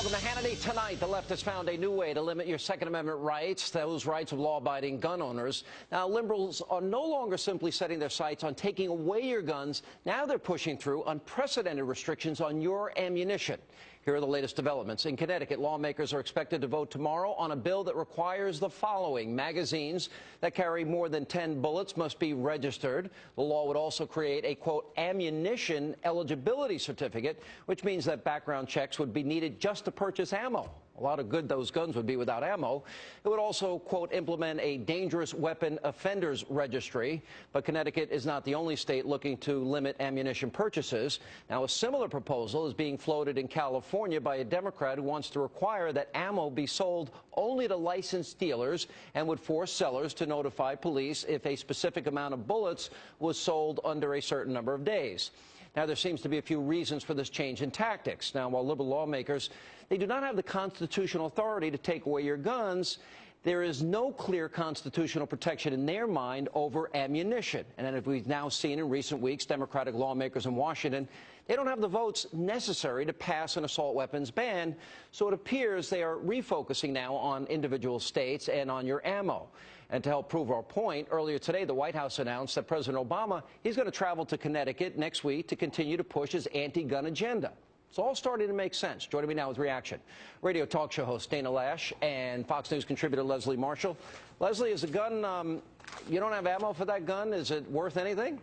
Welcome to Hannity. Tonight, the left has found a new way to limit your Second Amendment rights, those rights of law-abiding gun owners. Now, liberals are no longer simply setting their sights on taking away your guns. Now they're pushing through unprecedented restrictions on your ammunition. Here are the latest developments. In Connecticut, lawmakers are expected to vote tomorrow on a bill that requires the following. Magazines that carry more than 10 bullets must be registered. The law would also create a, quote, ammunition eligibility certificate, which means that background checks would be needed just to purchase ammo. A lot of good those guns would be without ammo. It would also, quote, implement a dangerous weapon offenders registry. But Connecticut is not the only state looking to limit ammunition purchases. Now, a similar proposal is being floated in California by a Democrat who wants to require that ammo be sold only to licensed dealers and would force sellers to notify police if a specific amount of bullets was sold under a certain number of days. Now, there seems to be a few reasons for this change in tactics. Now, while liberal lawmakers, they do not have the constitutional authority to take away your guns, there is no clear constitutional protection in their mind over ammunition. And as we've now seen in recent weeks, Democratic lawmakers in Washington, they don't have the votes necessary to pass an assault weapons ban. So it appears they are refocusing now on individual states and on your ammo. And to help prove our point, earlier today, the White House announced that President Obama, he's going to travel to Connecticut next week to continue to push his anti-gun agenda. It's all starting to make sense. Joining me now with reaction, radio talk show host Dana Loesch and Fox News contributor Leslie Marshall. Leslie, is a gun, you don't have ammo for that gun? Is it worth anything?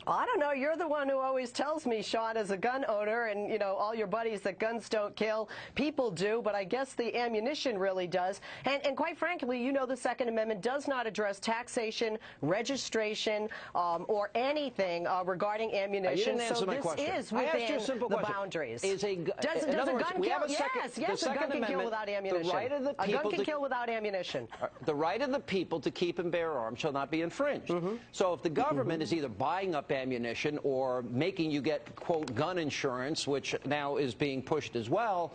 I don't know. You're the one who always tells me, Sean, as a gun owner, and, you know, all your buddies that guns don't kill. People do, but I guess the ammunition really does. And quite frankly, you know the Second Amendment does not address taxation, registration, or anything regarding ammunition. You didn't answer my question. This is within the boundaries. Does a gun kill? Yes, a gun can kill without ammunition. The right of the people a gun can kill without ammunition. The right of the people to keep and bear arms shall not be infringed. So if the government is either buying up ammunition or making you get, quote, gun insurance, which now is being pushed as well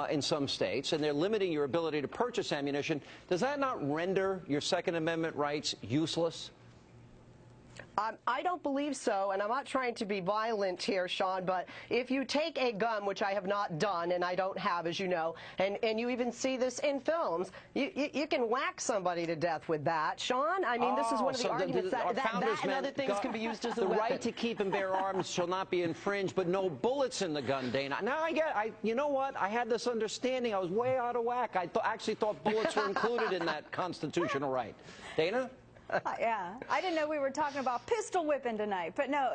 in some states, and they're limiting your ability to purchase ammunition, does that not render your Second Amendment rights useless? I don't believe so, and I'm not trying to be violent here, Sean, but if you take a gun, which I have not done, and I don't have, as you know, and you even see this in films, you can whack somebody to death with that. Sean, I mean, this is one of the arguments that and other things can be used as a weapon. The right to keep and bear arms shall not be infringed, but no bullets in the gun, Dana. Now, you know what? I had this understanding. I was way out of whack. I actually thought bullets were included in that constitutional right. Dana? Yeah, I didn't know we were talking about pistol whipping tonight. But no,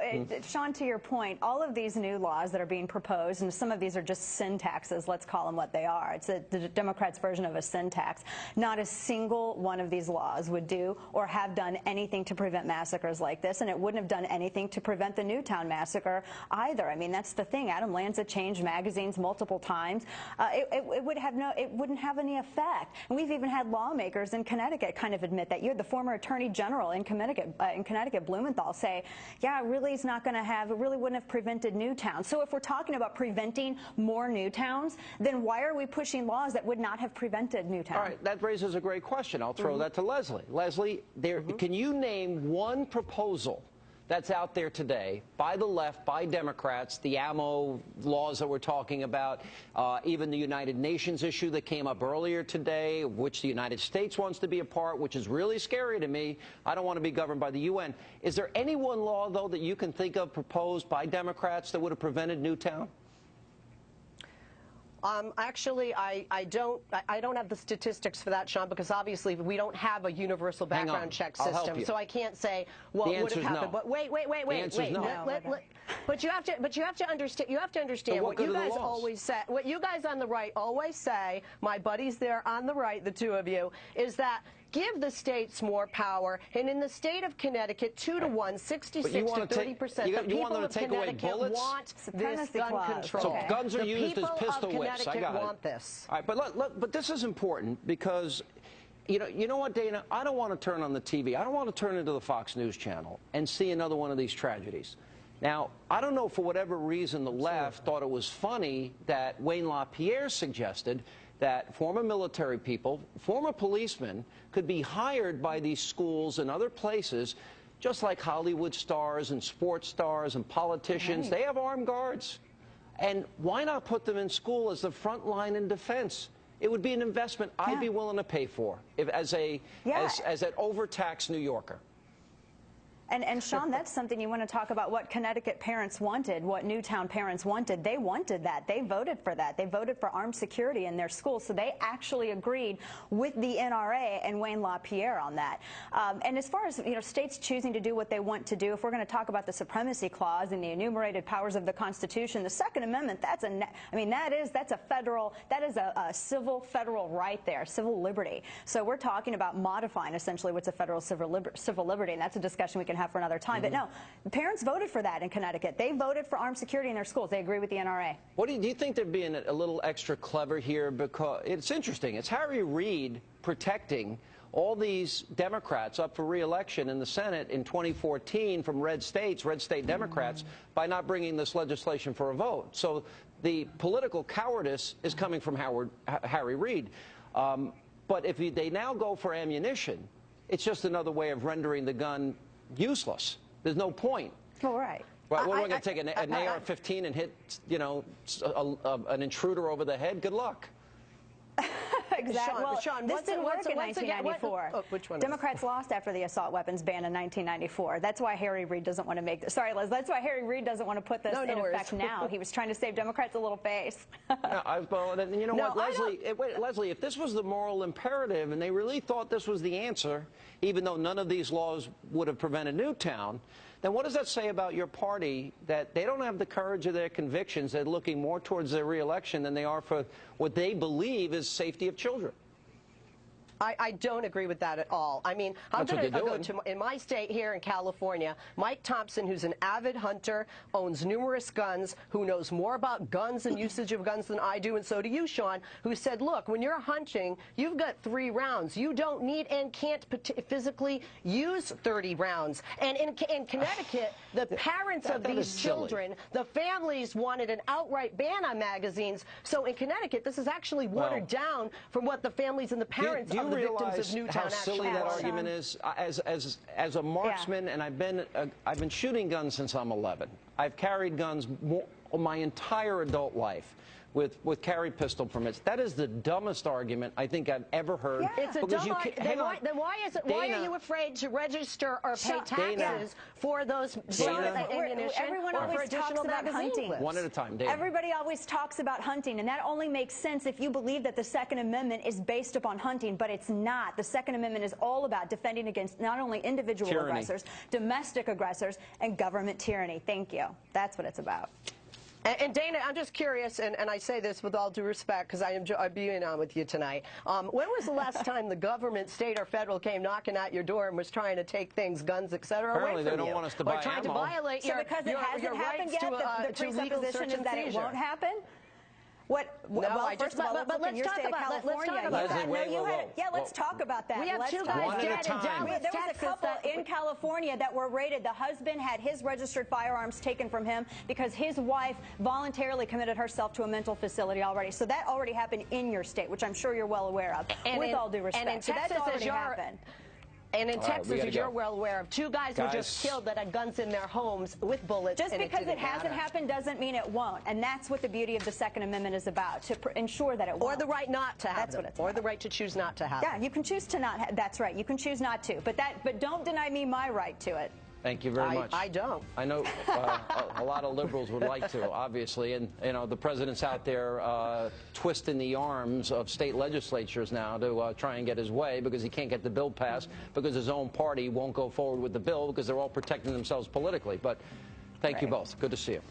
Sean, to your point, all of these new laws that are being proposed, and some of these are just sin taxes, let's call them what they are. It's the Democrats' version of a sin tax. Not a single one of these laws would do or have done anything to prevent massacres like this, and it wouldn't have done anything to prevent the Newtown massacre either. I mean, that's the thing. Adam Lanza changed magazines multiple times. It wouldn't have any effect. And we've even had lawmakers in Connecticut kind of admit that. You're the former Attorney General in Connecticut, Blumenthal, say, yeah, it really wouldn't have prevented Newtown. So if we're talking about preventing more Newtowns, then why are we pushing laws that would not have prevented Newtown? All right, that raises a great question. I'll throw that to Leslie. Leslie, can you name one proposal that's out there today by the left, by Democrats, the ammo laws that we're talking about, even the United Nations issue that came up earlier today, which the United States wants to be a part, which is really scary to me. I don't want to be governed by the UN. Is there any one law, though, that you can think of proposed by Democrats that would have prevented Newtown? Actually, I don't have the statistics for that, Sean, because obviously we don't have a universal background check system, so I can't say what would have happened. No. But wait. No. But you have to understand. You have to understand what you guys always say. What you guys on the right always say. My buddies there on the right, the two of you, is that give the states more power, and in the state of Connecticut, 2-to-1, 66 to 30%, the people of Connecticut want this gun control. So guns are used as pistol whips. I got it. Want this. All right, but this is important because, you know what, Dana? I don't want to turn on the TV. I don't want to turn into the Fox News channel and see another one of these tragedies. Now, I don't know for whatever reason the left thought it was funny that Wayne LaPierre suggested that former military people, former policemen, could be hired by these schools and other places, just like Hollywood stars and sports stars and politicians. Right. They have armed guards. And why not put them in school as the front line in defense? It would be an investment I'd be willing to pay for as an overtaxed New Yorker. And Sean, that's something you want to talk about what Connecticut parents wanted, what Newtown parents wanted. They wanted that. They voted for that. They voted for armed security in their schools. So they actually agreed with the NRA and Wayne LaPierre on that. And as far as, states choosing to do what they want to do, if we're going to talk about the Supremacy Clause and the enumerated powers of the Constitution, the Second Amendment, that's a civil federal right there, civil liberty. So we're talking about modifying essentially what's a federal civil liberty, and that's a discussion we can have for another time. But no, the parents voted for that in Connecticut. They voted for armed security in their schools. They agree with the NRA. What do you think they're being a little extra clever here? Because it's interesting. It's Harry Reid protecting all these Democrats up for re-election in the Senate in 2014 from red state Democrats, by not bringing this legislation for a vote. So the political cowardice is coming from Harry Reid. But if they now go for ammunition, it's just another way of rendering the gun useless. There's no point. All right. Well, we're going to take an AR-15 and hit, an intruder over the head. Good luck. Exactly. Sean, this didn't work in 1994. Which one? Democrats lost after the assault weapons ban in 1994. That's why Harry Reid doesn't want to make this. Sorry, Liz. That's why Harry Reid doesn't want to put this in effect now. He was trying to save Democrats a little face. You know what, Leslie, if this was the moral imperative and they really thought this was the answer, even though none of these laws would have prevented Newtown, then what does that say about your party, that they don't have the courage of their convictions? They're looking more towards their re-election than they are for what they believe is safety of children? I don't agree with that at all. I mean, I'm going to go to, in my state here in California, Mike Thompson, who's an avid hunter, owns numerous guns, who knows more about guns and usage of guns than I do, and so do you, Sean, who said, look, when you're hunting, you've got 3 rounds. You don't need and can't physically use 30 rounds. And in Connecticut, the parents of these children, the families wanted an outright ban on magazines. So in Connecticut, this is actually watered down from what the families and the parents of the victims of Newtown actually how silly that argument is? As a marksman, and I've been shooting guns since I'm 11. I've carried guns my entire adult life with carry pistol permits. That is the dumbest argument I think I've ever heard. Yeah. It's a dumb argument. Then why is it? Why are you afraid to register or pay taxes for those ammunition? Everyone always talks about hunting. One at a time, Dana. Everybody always talks about hunting, and that only makes sense if you believe that the Second Amendment is based upon hunting, but it's not. The Second Amendment is all about defending against not only individual aggressors, domestic aggressors, and government tyranny. Thank you. That's what it's about. And Dana, I'm just curious, and I say this with all due respect because I enjoy being on with you tonight. When was the last time the government, state or federal, came knocking at your door and was trying to take things, guns, etc., away from you? Apparently they don't want us to buy or trying to violate your because it hasn't happened yet, the presupposition is that it won't happen? First of all, look in your state of California. Let's talk about that. We have 2 guys dead in Dallas, There was a couple in California that were raided. The husband had his registered firearms taken from him because his wife voluntarily committed herself to a mental facility already. So that already happened in your state, which I'm sure you're well aware of, with all due respect. And in Texas, that's already happened. And in Texas, as you're well aware of, 2 guys were just killed that had guns in their homes with bullets. Just because it hasn't happened doesn't mean it won't. And that's what the beauty of the Second Amendment is about, to ensure that it won't. Or the right not to have That's what it's about. Or the right to choose not to have Yeah, you can choose to not. That's right. You can choose not to. But don't deny me my right to it. Thank you very much. I don't. I know a lot of liberals would like to, obviously, and the president's out there twisting the arms of state legislatures now to try and get his way because he can't get the bill passed because his own party won't go forward with the bill because they're all protecting themselves politically. But thank you both. Good to see you.